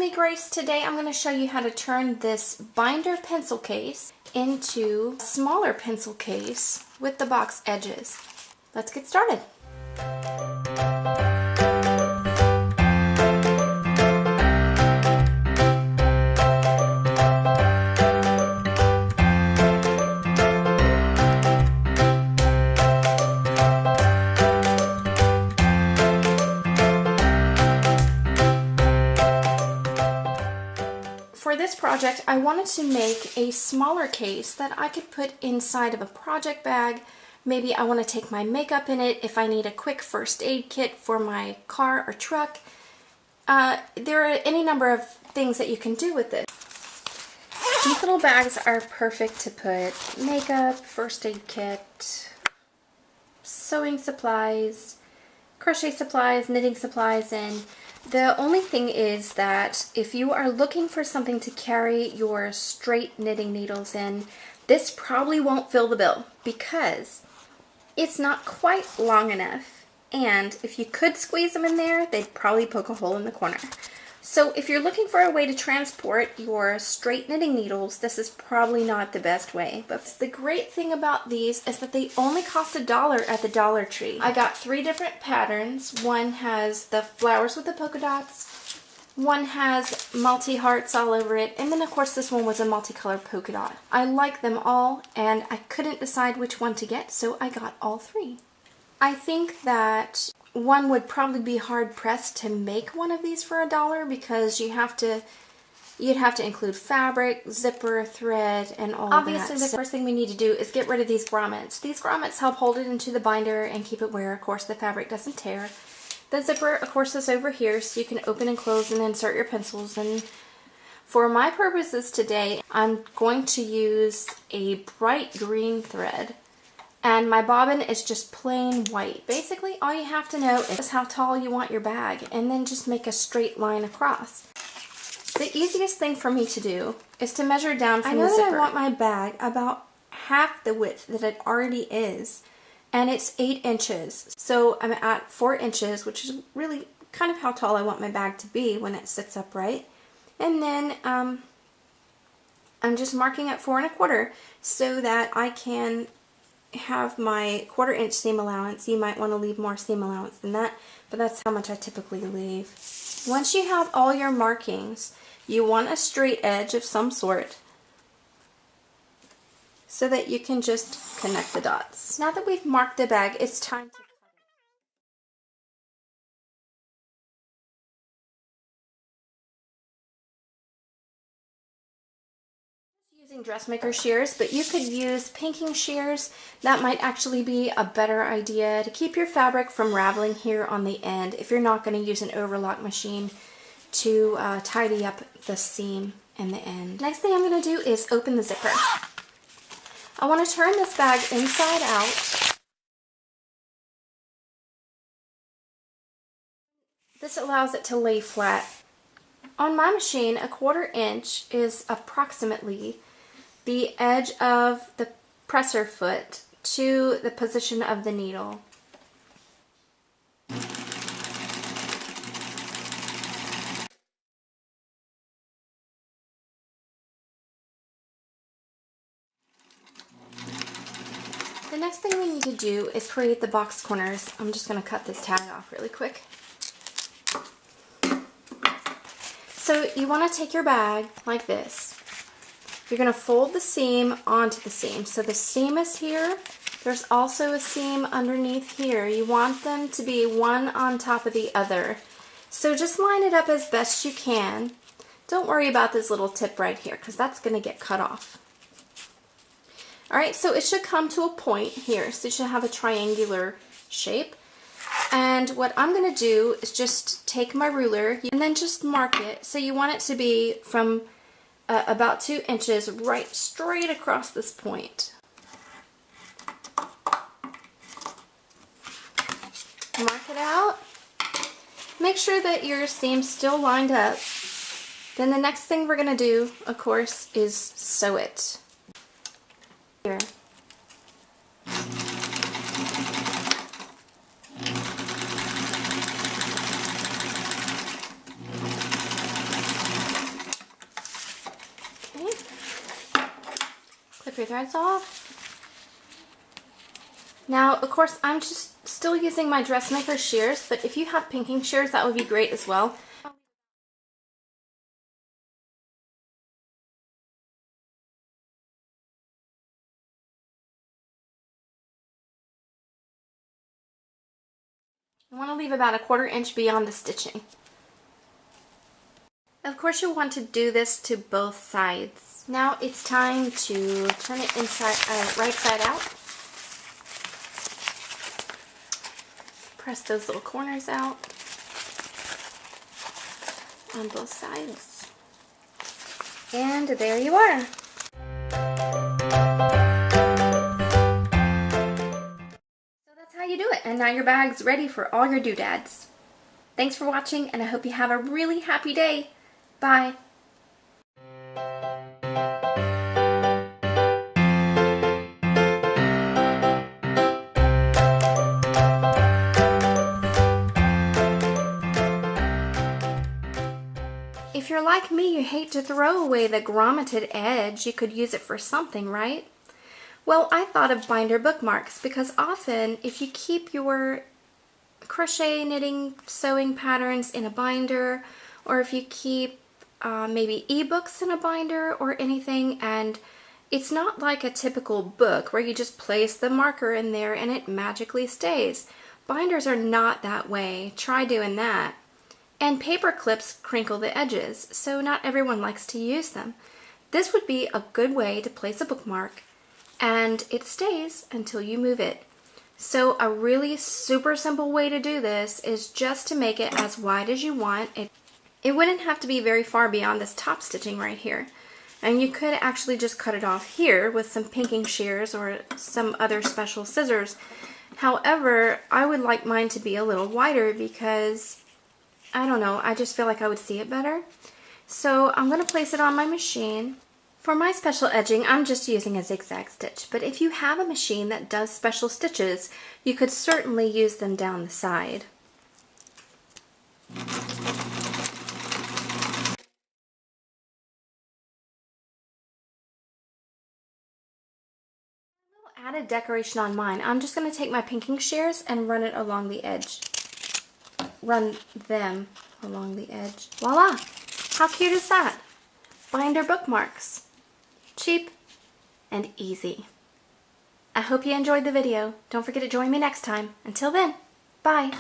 me, Grace. Today I'm going to show you how to turn this binder pencil case into a smaller pencil case with the box edges. Let's get started. For this project, I wanted to make a smaller case that I could put inside of a project bag. Maybe I want to take my makeup in it if I need a quick first aid kit for my car or truck. There are any number of things that you can do with it. These little bags are perfect to put makeup, first aid kit, sewing supplies, crochet supplies, knitting supplies in. The only thing is that if you are looking for something to carry your straight knitting needles in, this probably won't fill the bill because it's not quite long enough, and if you could squeeze them in there, they'd probably poke a hole in the corner. So if you're looking for a way to transport your straight knitting needles, this is probably not the best way. But the great thing about these is that they only cost $1 at the Dollar Tree. I got 3 different patterns. One has the flowers with the polka dots, one has multi-hearts all over it, and then of course this one was a multicolored polka dot. I like them all, and I couldn't decide which one to get, so I got all 3. I think that one would probably be hard pressed to make one of these for $1 because you'd have to include fabric, zipper, thread, and all of that. Obviously, the first thing we need to do is get rid of these grommets. These grommets help hold it into the binder and keep it where, of course, the fabric doesn't tear. The zipper, of course, is over here, so you can open and close and insert your pencils. And for my purposes today, I'm going to use a bright green thread. And my bobbin is just plain white. Basically, all you have to know is how tall you want your bag, and then just make a straight line across. The easiest thing for me to do is to measure down from the zipper. I know that I want my bag about half the width that it already is, and it's 8 inches. So I'm at 4 inches, which is really kind of how tall I want my bag to be when it sits upright. And then I'm just marking at 4 1/4 so that I can have my 1/4 inch seam allowance. You might want to leave more seam allowance than that, but that's how much I typically leave. Once you have all your markings, you want a straight edge of some sort so that you can just connect the dots. Now that we've marked the bag, it's time to using dressmaker shears, but you could use pinking shears. That might actually be a better idea to keep your fabric from raveling here on the end if you're not going to use an overlock machine to tidy up the seam in the end. Next thing I'm going to do is open the zipper. I want to turn this bag inside out. This allows it to lay flat. On my machine, a 1/4 inch is approximately the edge of the presser foot to the position of the needle. The next thing we need to do is create the box corners. I'm just going to cut this tag off really quick. So you want to take your bag like this. You're going to fold the seam onto the seam. So the seam is here. There's also a seam underneath here. You want them to be one on top of the other. So just line it up as best you can. Don't worry about this little tip right here because that's going to get cut off. Alright, so it should come to a point here. So it should have a triangular shape. And what I'm going to do is just take my ruler and then just mark it. So you want it to be from about 2 inches right straight across this point. Mark it out. Make sure that your seam's still lined up. Then the next thing we're going to do, of course, is sew it. Here. your threads off. Now, of course, I'm just still using my dressmaker shears, but if you have pinking shears, that would be great as well. I want to leave about a 1/4 inch beyond the stitching. Of course, you'll want to do this to both sides. Now it's time to turn it right side out. Press those little corners out on both sides. And there you are. So that's how you do it. And now your bag's ready for all your doodads. Thanks for watching, and I hope you have a really happy day. Bye. If you're like me, you hate to throw away the grommeted edge. You could use it for something, right? Well, I thought of binder bookmarks because often if you keep your crochet, knitting, sewing patterns in a binder, or if you keep maybe ebooks in a binder or anything, and it's not like a typical book where you just place the marker in there and it magically stays. Binders are not that way. Try doing that. And paper clips crinkle the edges, so not everyone likes to use them. This would be a good way to place a bookmark, and it stays until you move it. So a really super simple way to do this is just to make it as wide as you want. It wouldn't have to be very far beyond this top stitching right here. And you could actually just cut it off here with some pinking shears or some other special scissors. However, I would like mine to be a little wider because, I don't know, I just feel like I would see it better. So I'm going to place it on my machine. For my special edging, I'm just using a zigzag stitch, but if you have a machine that does special stitches, you could certainly use them down the side. Added decoration on mine. I'm just going to take my pinking shears and run it along the edge. Run them along the edge. Voila! How cute is that? Binder bookmarks. Cheap and easy. I hope you enjoyed the video. Don't forget to join me next time. Until then, bye!